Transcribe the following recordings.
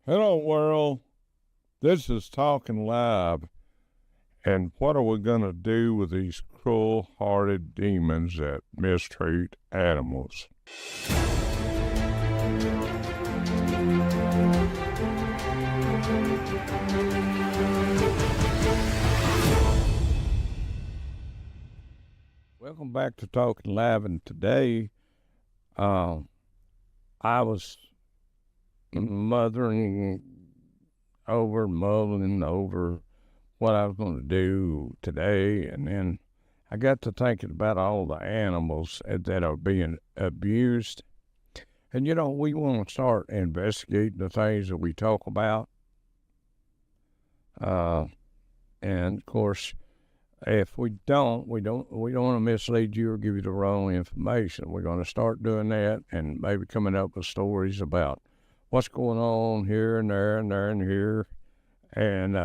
Hello, world. This is Talkin Live. And what are we going to do with these cruel-hearted demons that mistreat animals? Welcome back to Talkin Live. And today, I was mulling over what I was going to do today, and then I got to thinking about all the animals that are being abused. And we want to start investigating the things that we talk about. And of course, if we don't want to mislead you or give you the wrong information. We're going to start doing that and maybe coming up with stories about what's going on here and there and there and here. And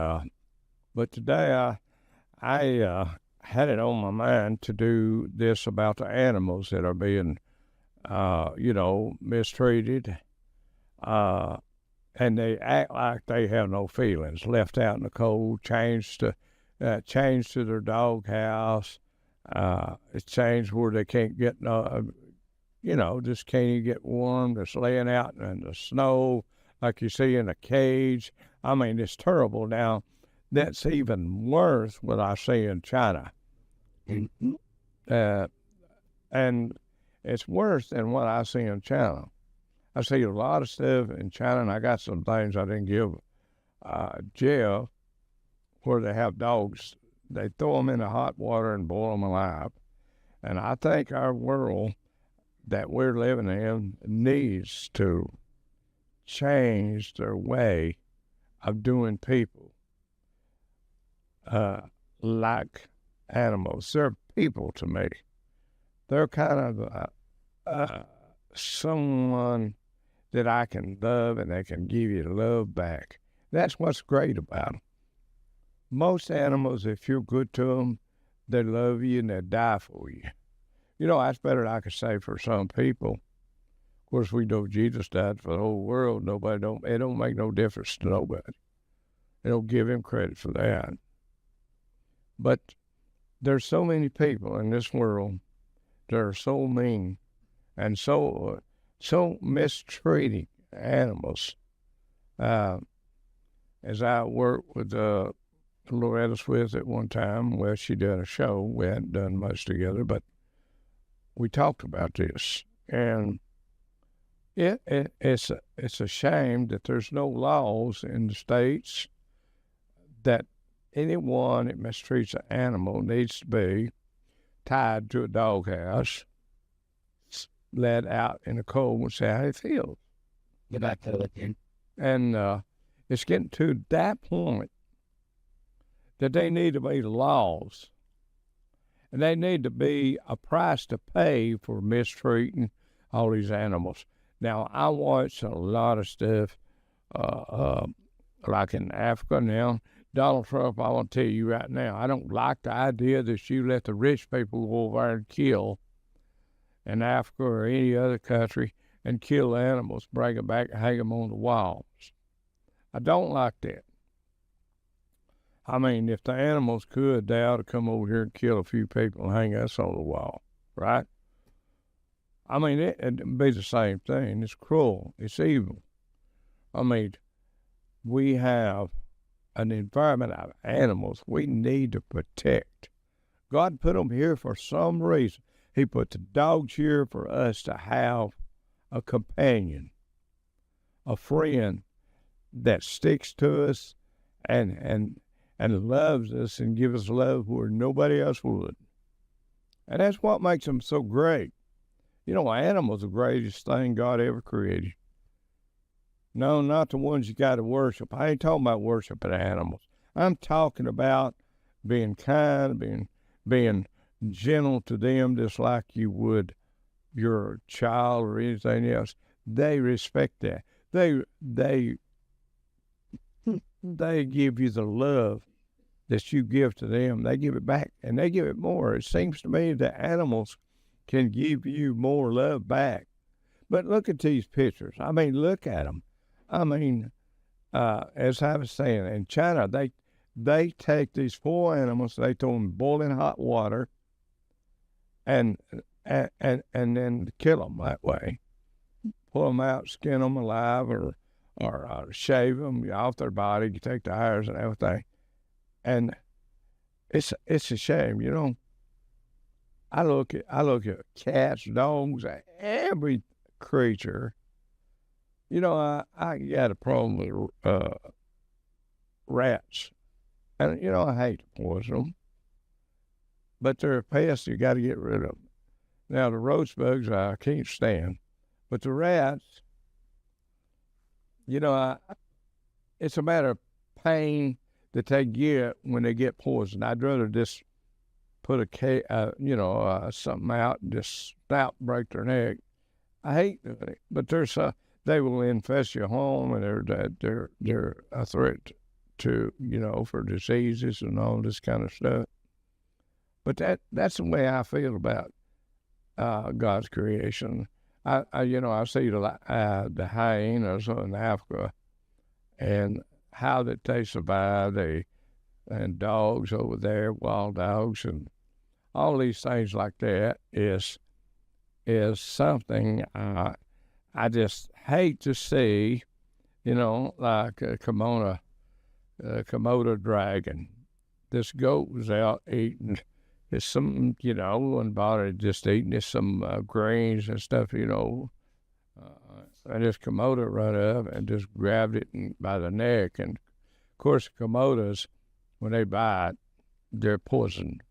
but today I had it on my mind to do this about the animals that are being mistreated, and they act like they have no feelings, left out in the cold, changed to their doghouse. It's changed where they can't get just can't even get warm. Just laying out in the snow like you see in a cage. I mean, it's terrible. Now, that's even worse what I see in China. And it's worse than what I see in China. I see a lot of stuff in China, and I got some things I didn't give Jeff, where they have dogs. They throw them in the hot water and boil them alive. And I think our world that we're living in needs to change their way of doing people like animals. They're people to me. They're kind of someone that I can love, and they can give you love back. That's what's great about them. Most animals, if you're good to them, they love you and they die for you. That's better than I could say for some people. Of course, we know Jesus died for the whole world. It don't make no difference to nobody. They don't give him credit for that. But there's so many people in this world that are so mean and so mistreating animals. As I worked with Loretta Swift at one time, well, she did a show. We hadn't done much together, but we talked about this. And it's a shame that there's no laws in the states that anyone that mistreats an animal needs to be tied to a doghouse, let out in the cold and see how it feels. Get back to it again. And it's getting to that point that they need to be laws, and they need to be a price to pay for mistreating all these animals. Now, I watch a lot of stuff, like in Africa now. Donald Trump, I want to tell you right now, I don't like the idea that you let the rich people go over there and kill in Africa or any other country and kill animals, bring them back and hang them on the walls. I don't like that. I mean, if the animals could, they ought to come over here and kill a few people and hang us on the wall, right? I mean, it'd be the same thing. It's cruel. It's evil. I mean, we have an environment of animals we need to protect. God put them here for some reason. He put the dogs here for us to have a companion, a friend that sticks to us and loves us and gives us love where nobody else would. And that's what makes them so great. Animals are the greatest thing God ever created. No, not the ones you got to worship. I ain't talking about worshiping animals. I'm talking about being kind, being gentle to them, just like you would your child or anything else. They respect that. They give you the love that you give to them. They give it back, and they give it more. It seems to me that animals can give you more love back. But look at these pictures. I mean, look at them. I mean, as I was saying, in China, they take these poor animals, they throw them in boiling hot water, and then kill them that way. Pull them out, skin them alive, or shave them off their body. You take the hairs and everything, and it's a shame, you know. I look at cats, dogs, every creature. You know, I got a problem with rats, and you know I hate to poison them, but they're a pest. You got to get rid of them. Now the roach bugs I can't stand, but the rats, you know, it's a matter of pain that they get when they get poisoned. I'd rather just put something out and just break their neck. I hate doing it, but they will infest your home, and they're a threat to, you know, for diseases and all this kind of stuff. But that's the way I feel about God's creation. I see the hyenas in Africa and how that they survive. And dogs over there, wild dogs, and all these things like that is something I just hate to see. You know, like a Komodo dragon. This goat was out eating. It's some, you know, one body just eating some grains and stuff, you know. And this Komodo run up and just grabbed it by the neck. And of course, Komodos, when they bite, they're poisoned.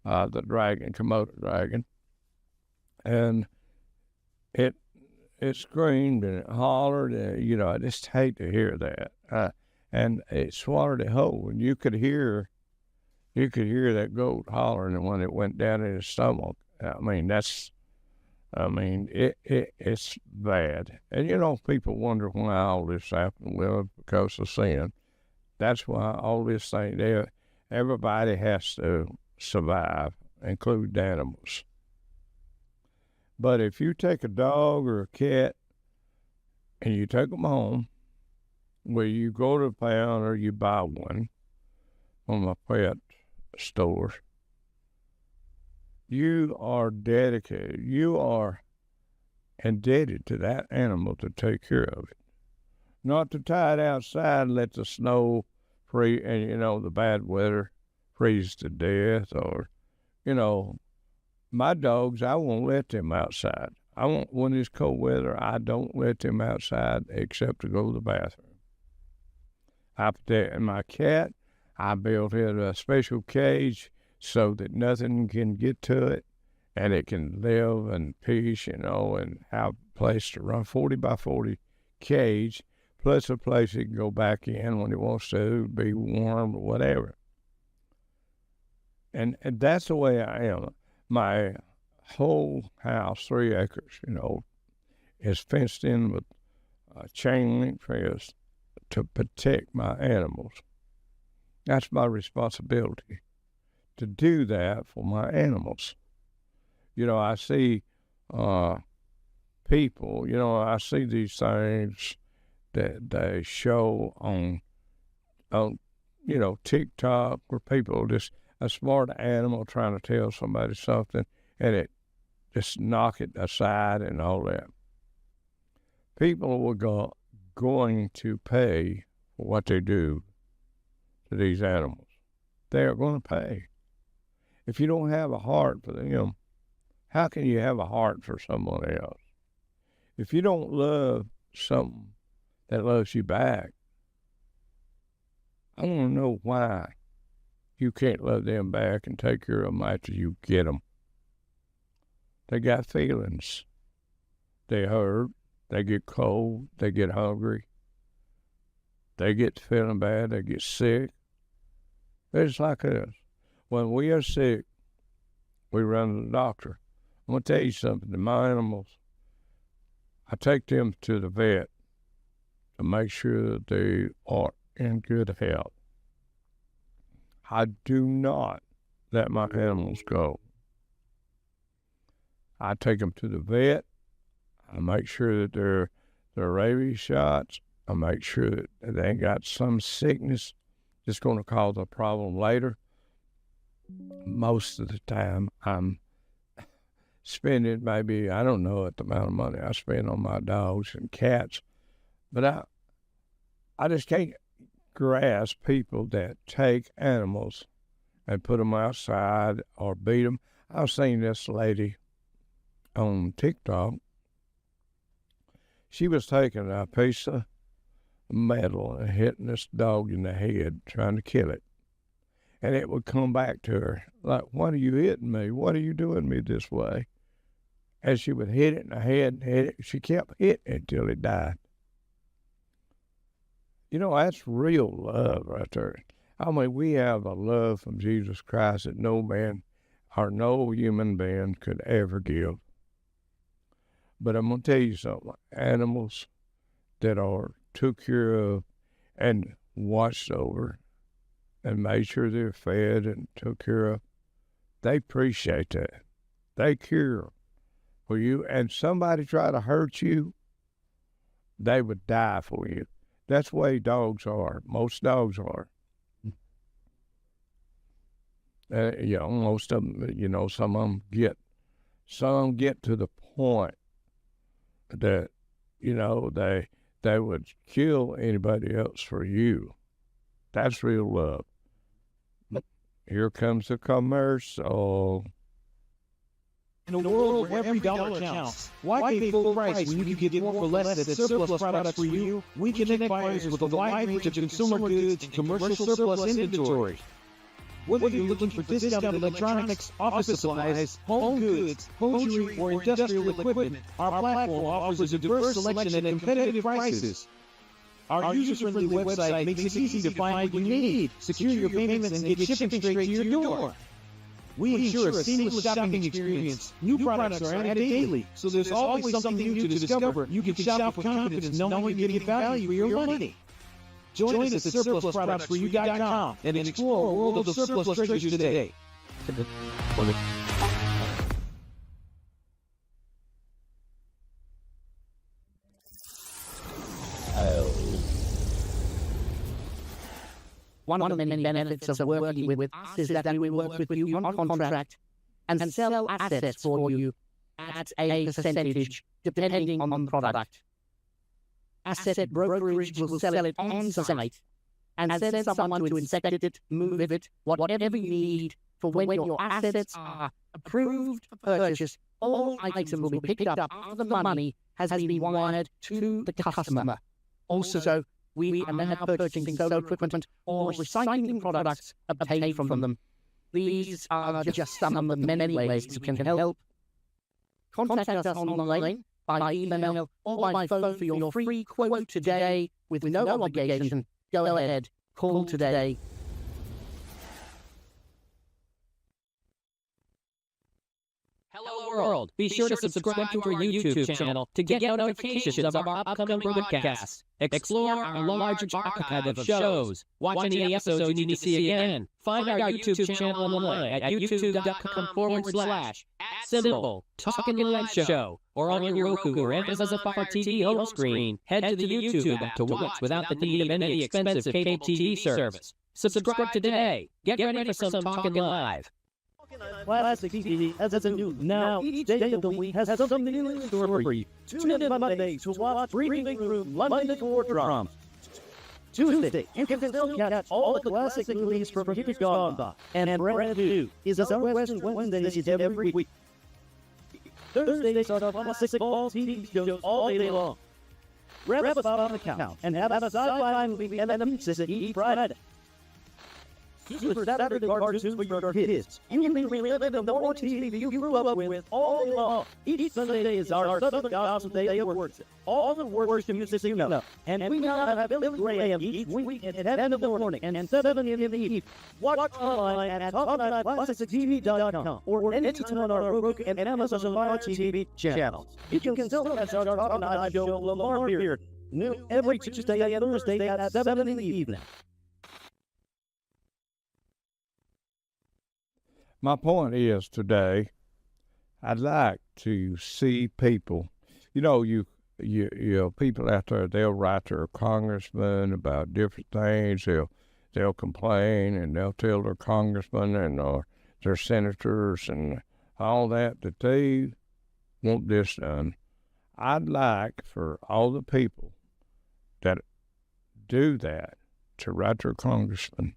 The Komodo dragon. And it screamed and it hollered. You know, I just hate to hear that. And it swallowed it whole. And you could hear that goat hollering when it went down in his stomach. It's bad. And, you know, people wonder why all this happened. Well, because of sin. That's why all this thing, everybody has to survive, including animals. But if you take a dog or a cat and you take them home, where you go to the pound or you buy one from a pet store, you are dedicated. You are indebted to that animal to take care of it. Not to tie it outside and let the snow freeze and, you know, the bad weather freeze to death. Or, you know, my dogs, I won't let them outside. When it's cold weather, I don't let them outside except to go to the bathroom. And my cat, I built it a special cage so that nothing can get to it, and it can live in peace, you know, and have a place to run. 40 by 40 cage, plus a place it can go back in when it wants to, be warm or whatever. And that's the way I am. My whole house, 3 acres, you know, is fenced in with chain link fence to protect my animals. That's my responsibility, to do that for my animals. You know, I see people, you know, I see these things that they show on you know, TikTok, where people just, a smart animal trying to tell somebody something, and it just knock it aside and all that. People were going to pay for what they do to these animals. They are going to pay. If you don't have a heart for them, how can you have a heart for someone else? If you don't love something that loves you back, I want to know why you can't love them back and take care of them after you get them. They got feelings. They hurt. They get cold. They get hungry. They get feeling bad. They get sick. It's like us. When we are sick, we run to the doctor. I'm going to tell you something. My animals, I take them to the vet to make sure that they are in good health. I do not let my animals go. I take them to the vet. I make sure that their rabies shots I make sure that they ain't got some sickness that's going to cause a problem later. Most of the time, I'm spending maybe, I don't know what the amount of money I spend on my dogs and cats, but I just can't grasp people that take animals and put them outside or beat them. I've seen this lady on TikTok. She was taking a piece of metal and hitting this dog in the head, trying to kill it. And it would come back to her, like, "Why are you hitting me? What are you doing me this way?" And she would hit it in the head and hit it. She kept hitting it until it died. You know, that's real love right there. I mean, we have a love from Jesus Christ that no man or no human being could ever give. But I'm going to tell you something. Animals that are took care of and watched over and made sure they're fed and took care of, they appreciate that. They care for you. And somebody try to hurt you, they would die for you. That's the way dogs are. Most dogs are. You know, most of them, you know, some of them get to the point that, you know, they would kill anybody else for you. That's real love. Here comes the commercial. In a world where every dollar counts, why pay full price when you can get more for less that's surplus products for you? We connect buyers with a wide range of consumer goods and commercial surplus inventory. Whether you're looking for discounted electronics, office supplies, home goods, hosiery, or industrial equipment, our platform offers a diverse selection at competitive prices. Our user-friendly website makes it easy to find what you need, secure your payments, and get shipping straight to your door. We ensure a seamless shopping experience. New products are added daily, so there's always something new to discover. You can shop with confidence knowing you get value for your money. Join us at surplusproductsforyou.com and explore a world of surplus treasures today. One of the many benefits of working with us is that we work with you on contract and sell assets for you at a percentage depending on the product. Asset brokerage will sell it on site and send someone to inspect it, move it, whatever you need for when your assets are approved for purchase. All items will be picked up after the money has been wired to the customer. Also, we are now purchasing solar equipment or recycling products obtained from them. These are just some of the many ways you can help. Contact us online, by email, or by phone for your free quote today with no obligation. Go ahead, call today. Hello world! Be sure to subscribe to our YouTube channel to get notifications of our upcoming broadcasts. Explore our large archive of shows. Watch any episodes you need to see again. Find our YouTube channel online at youtube.com/@ Talkin Live Show, or on your Roku or Amazon Fire TV home screen. Head to the YouTube app to watch without the need of any expensive cable TV service. Subscribe today. Get ready for some Talkin Live. Classic TV has a new now. Each day of the week has something new in store for you. Tune in on Mondays to watch Breaking Room London War Drama. Tuesday, you can still catch all the classic movies from years gone by. And brand new is our Western Wednesdays every week. Thursdays are the classic all TV shows all day long. Wrap us up on the couch and have a sci-fi movie and a pizza each Friday. Super Saturday cartoons for your kids. You can relive the more TV you grew up with all day long. Each Sunday is our Southern Gospel Day of worship. All the worship music you know. And we now have Billy Graham each week at 10 in the morning and 7 in the evening. Watch online at TalkinLiveClassicTV.com or anytime on our Rogan and Amazon Fire TV channels. You can still catch our Talkin Live Show Lamar Bearden, new every Tuesday and Thursday at 7 in the evening. My point is today, I'd like to see people, you know, you know, people out there, they'll write their congressman about different things. They'll complain and they'll tell their congressman and their senators and all that they want this done. I'd like for all the people that do that to write their congressman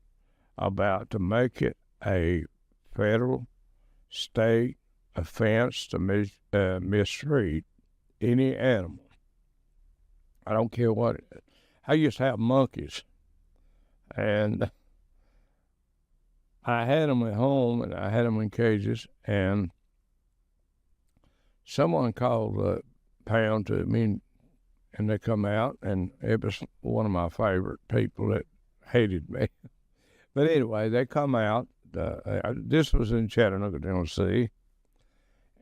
about to make it a federal, state offense to mistreat any animal. I don't care what it is. I used to have monkeys, and I had them at home, and I had them in cages, and someone called Pound to me, and they come out, and it was one of my favorite people that hated me. But anyway, they come out. This was in Chattanooga, Tennessee,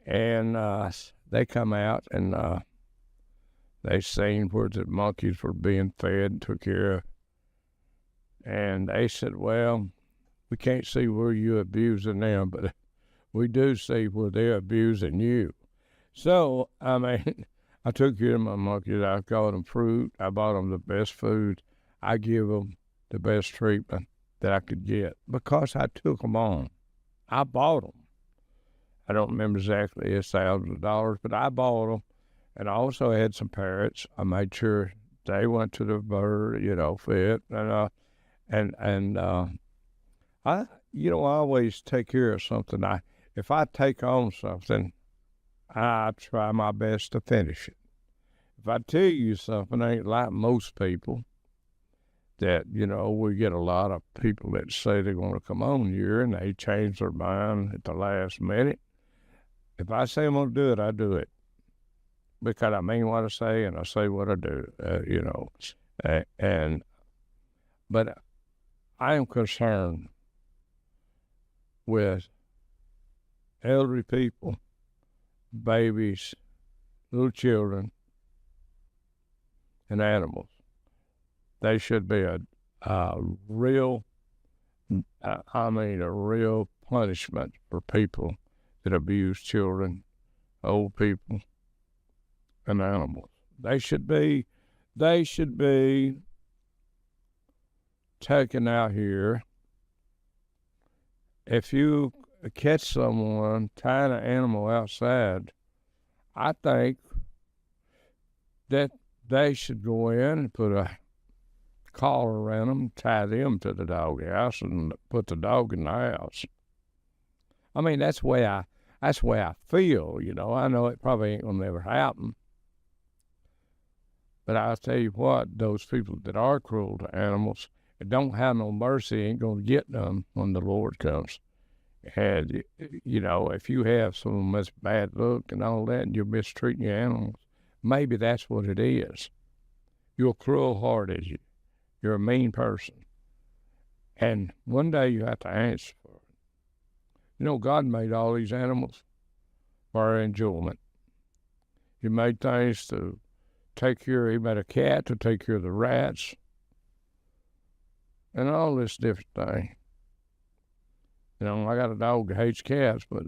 and they come out, and they seen where the monkeys were being fed and took care of. And they said, well, we can't see where you're abusing them, but we do see where they're abusing you. So, I mean, I took care of my monkeys. I got them fruit. I bought them the best food. I give them the best treatment that I could get because I took them on. I bought them. I don't remember exactly, it's thousands of dollars, but I bought them. And I also had some parrots. I made sure they went to the bird, fed. And I always take care of something. If I take on something, I try my best to finish it. If I tell you something, I ain't like most people that, we get a lot of people that say they're going to come on here and they change their mind at the last minute. If I say I'm going to do it, I do it. Because I mean what I say and I say what I do, but I am concerned with elderly people, babies, little children, and animals. They should be a real punishment for people that abuse children, old people, and animals. They should be taken out here. If you catch someone tying an animal outside, I think that they should go in and put a collar around them, tie them to the dog house, and put the dog in the house. I mean, that's the way I feel, I know it probably ain't gonna never happen. But I'll tell you what, those people that are cruel to animals and don't have no mercy ain't going to get them when the Lord comes. And, if you have some much bad luck and all that and you're mistreating your animals, maybe that's what it is. You're cruel-hearted. You're a mean person. And one day you have to answer for it. God made all these animals for our enjoyment. He made things to take care of. He made a cat to take care of the rats and all this different thing. I got a dog that hates cats, but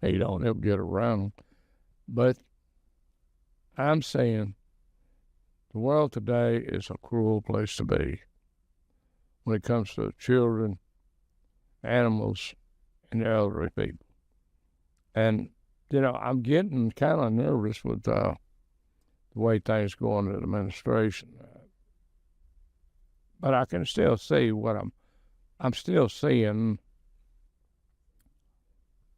he don't ever get around them. But I'm saying the world today is a cruel place to be when it comes to children, animals, and elderly people. And, I'm getting kind of nervous with the way things go in the administration. But I can still see what I'm still seeing.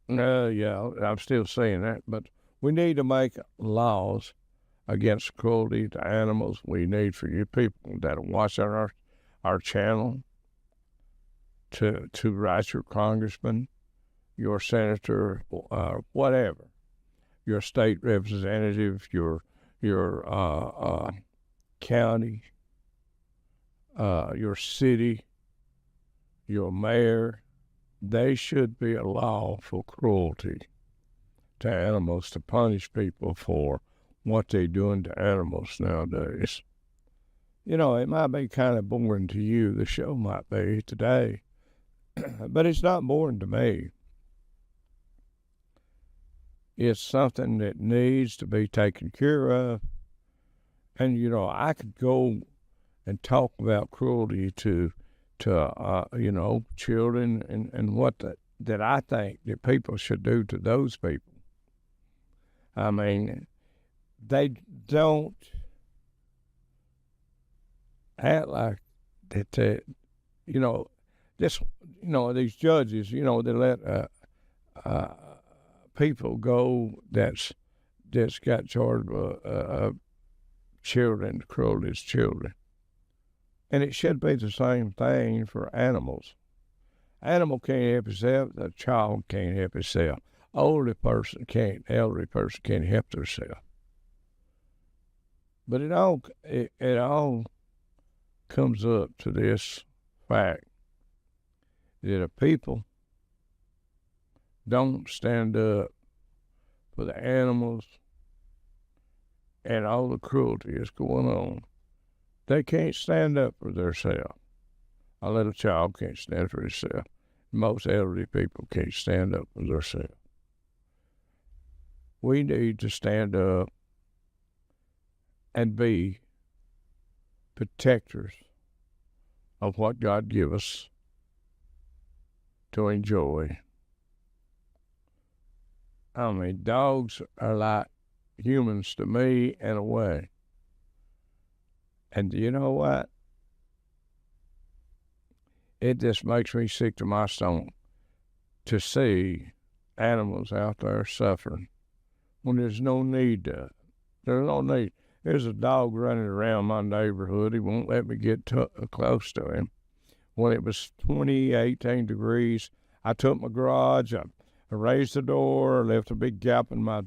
I'm still seeing that. But we need to make laws against cruelty to animals. We need for you people that watch our channel to write your congressman, your senator, whatever, your state representative, your county, your city, your mayor. They should be a law for cruelty to animals to punish people for what they're doing to animals nowadays. It might be kind of boring to you, the show might be today, but it's not boring to me. It's something that needs to be taken care of, And, you know, I could go and talk about cruelty to you know, children and what that I think that people should do to those people. I mean, they don't act like that, you know, this, you know, these judges, you know, they let people go that's got charged with children, cruelty to children. And it should be the same thing for animals. Animal can't help itself. A child can't help itself. Elderly person can't help themselves. But it all comes up to this fact that if people don't stand up for the animals and all the cruelty that's going on, they can't stand up for themselves. A little child can't stand for himself. Most elderly people can't stand up for themselves. We need to stand up and be protectors of what God gives us to enjoy. I mean, dogs are like humans to me in a way. And you know what? It just makes me sick to my stomach to see animals out there suffering when there's no need to. There's no need. There's a dog running around my neighborhood. He won't let me get close to him. When it was 18 degrees, I took my garage, I raised the door, left a big gap in my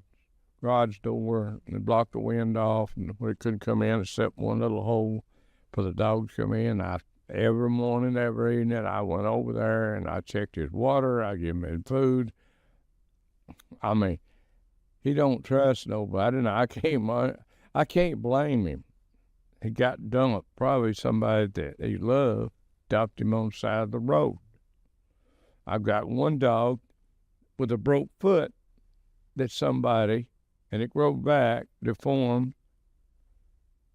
garage door, and blocked the wind off, and we couldn't come in except one little hole for the dogs to come in. Every morning, every evening, I went over there and I checked his water. I give him his food. I mean, he don't trust nobody, and I can't blame him. He got dumped. Probably somebody that he loved dumped him on the side of the road. I've got one dog with a broke foot that somebody, and it grew back, deformed,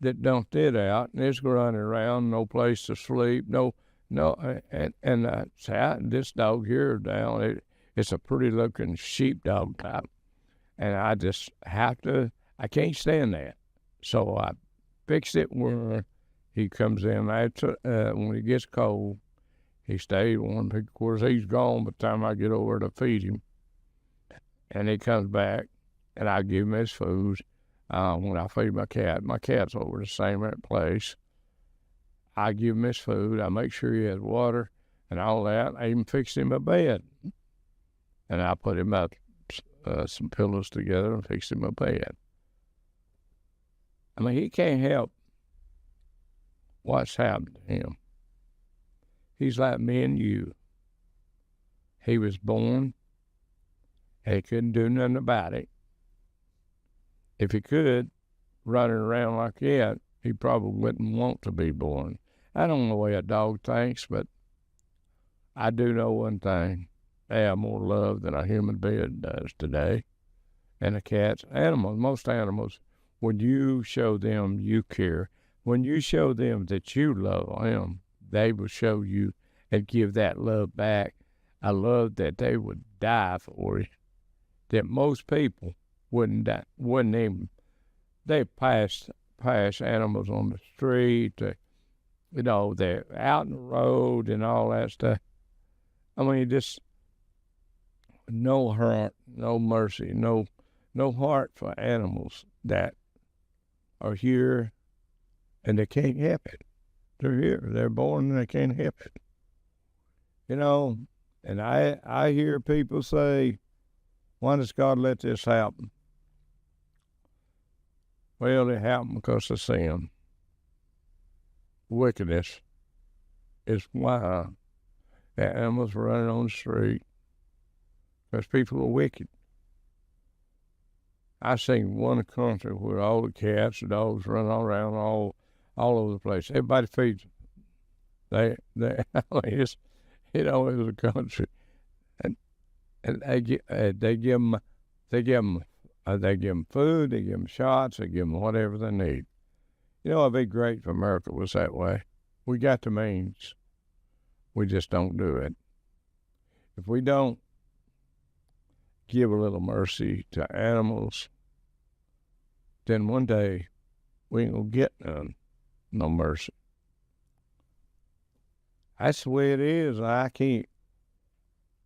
that dumped it out, and it's running around, no place to sleep, this dog here down, it's a pretty looking sheepdog type, and I just I can't stand that. So I fixed it where he comes in after, when it gets cold, he stays warm. Of course, he's gone by the time I get over to feed him, and he comes back, and I give him his food. When I feed my cat's over the same place. I give him his food. I make sure he has water and all that. I even fixed him a bed. And I put him up some pillows together and fixed him a bed. I mean, he can't help what's happened to him. He's like me and you. He was born, and he couldn't do nothing about it. If he could, running around like that, he probably wouldn't want to be born. I don't know the way a dog thinks, but I do know one thing. They have more love than a human being does today. And the cats, most animals, when you show them you care, when you show them that you love them, they will show you and give that love back, a love that they would die for you, that most people wouldn't even. They pass animals on the street. They're out in the road and all that stuff. I mean, just no heart, no mercy, no heart for animals that are here and they can't help it. They're here. They're born and they can't help it. And I hear people say, why does God let this happen? Well, it happened because of sin. Wickedness is why the animals running on the street, because people are wicked. I seen one country where all the cats and dogs run around all over the place. Everybody feeds them. It was a country, and they give them food, they give them shots, they give them whatever they need. You know, it'd be great if America was that way. We got the means. We just don't do it. If we don't give a little mercy to animals, then one day we ain't gonna get none, no mercy. That's the way it is. I can't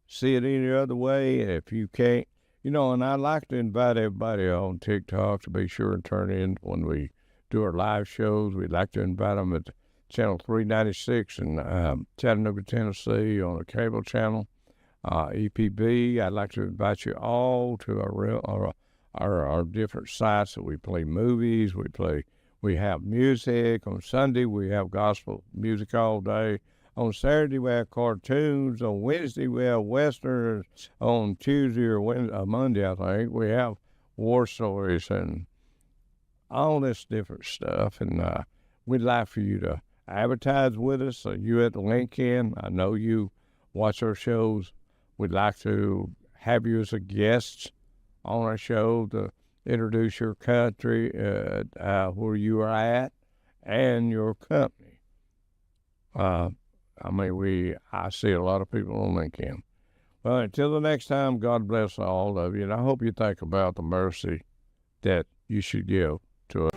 see it any other way. And if you can't, you know, and I'd like to invite everybody on TikTok to be sure and turn in when we do our live shows. We'd like to invite them at channel 396 in Chattanooga, Tennessee on a cable channel. EPB, I'd like to invite you all to our different sites that we play movies, we have music. On Sunday, we have gospel music all day. On Saturday, we have cartoons. On Wednesday, we have westerns. On Tuesday or Monday, I think, we have war stories and all this different stuff. And we'd like for you to advertise with us. So you at the Lincoln, I know you watch our shows. We'd like to have you as a guest on our show to introduce your country, where you are at, and your company. I see a lot of people on LinkedIn. Well, until the next time, God bless all of you, and I hope you think about the mercy that you should give to us.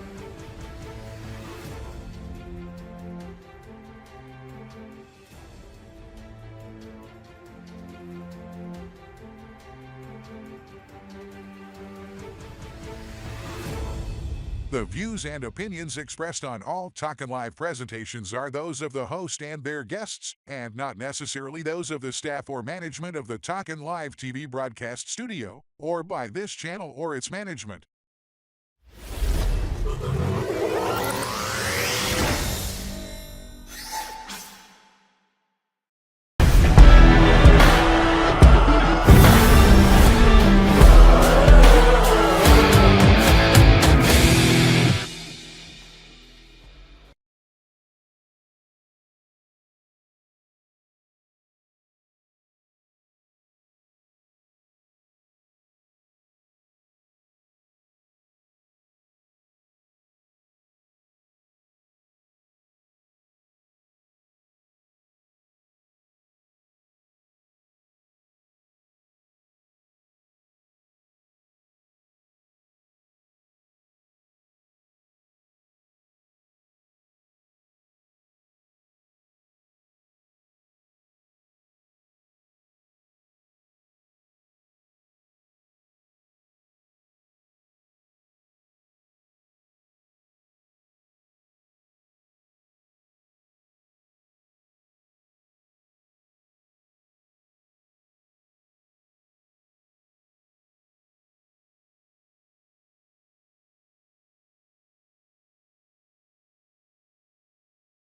The views and opinions expressed on all Talkin Live presentations are those of the host and their guests, and not necessarily those of the staff or management of the Talkin Live TV broadcast studio, or by this channel or its management.